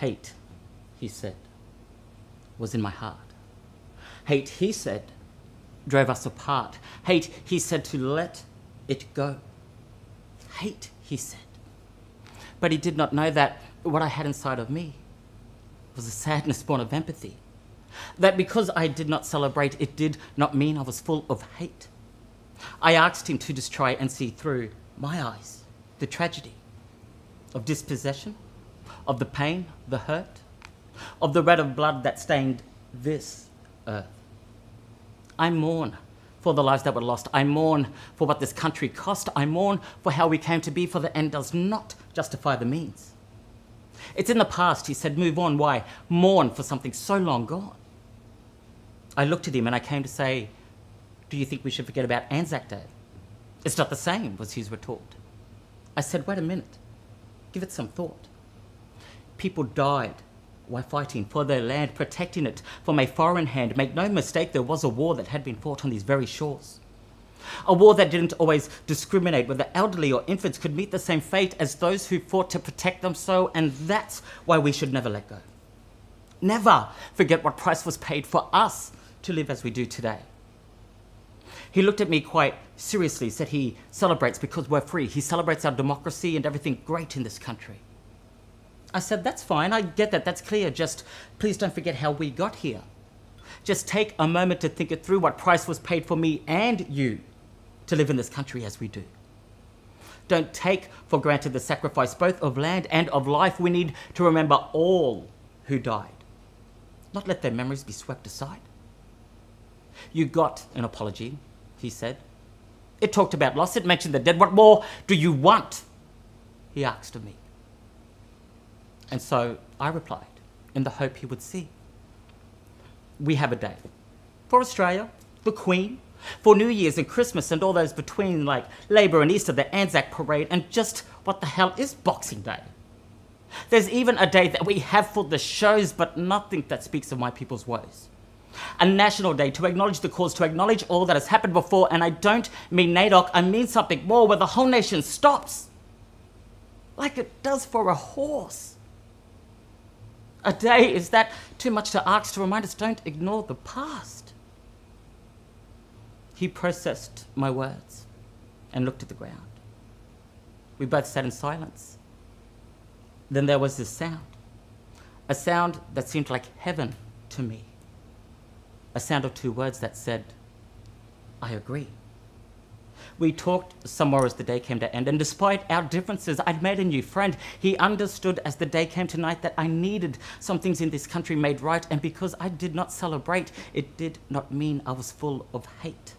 Hate, he said, was in my heart. Hate, he said, drove us apart. Hate, he said, to let it go. Hate, he said. But he did not know that what I had inside of me was a sadness born of empathy. That because I did not celebrate, it did not mean I was full of hate. I asked him to just try and see through my eyes the tragedy of dispossession, of the pain, the hurt, of the red of blood that stained this earth. I mourn for the lives that were lost. I mourn for what this country cost. I mourn for how we came to be, for the end does not justify the means. It's in the past, he said, move on. Why? Mourn for something so long gone. I looked at him and I came to say, do you think we should forget about Anzac Day? It's not the same, was his retort. I said, wait a minute, give it some thought. People died while fighting for their land, protecting it from a foreign hand. Make no mistake, there was a war that had been fought on these very shores. A war that didn't always discriminate whether elderly or infants could meet the same fate as those who fought to protect them so, and that's why we should never let go. Never forget what price was paid for us to live as we do today. He looked at me quite seriously, said he celebrates because we're free. He celebrates our democracy and everything great in this country. I said, that's fine, I get that, that's clear, just please don't forget how we got here. Just take a moment to think it through, what price was paid for me and you to live in this country as we do. Don't take for granted the sacrifice both of land and of life. We need to remember all who died, not let their memories be swept aside. You got an apology, he said. It talked about loss, it mentioned the dead. What more do you want? He asked of me. And so I replied, in the hope he would see. We have a day for Australia, the Queen, for New Year's and Christmas and all those between, like Labour and Easter, the Anzac Parade, and just what the hell is Boxing Day? There's even a day that we have for the shows, but nothing that speaks of my people's woes. A national day to acknowledge the cause, to acknowledge all that has happened before, and I don't mean NAIDOC, I mean something more, where the whole nation stops, like it does for a horse. A day, is that too much to ask, to remind us don't ignore the past? He processed my words and looked at the ground. We both sat in silence. Then there was this sound, a sound that seemed like heaven to me, a sound of two words that said, I agree. We talked some more as the day came to end, and despite our differences, I'd made a new friend. He understood as the day came tonight that I needed some things in this country made right, and because I did not celebrate, it did not mean I was full of hate.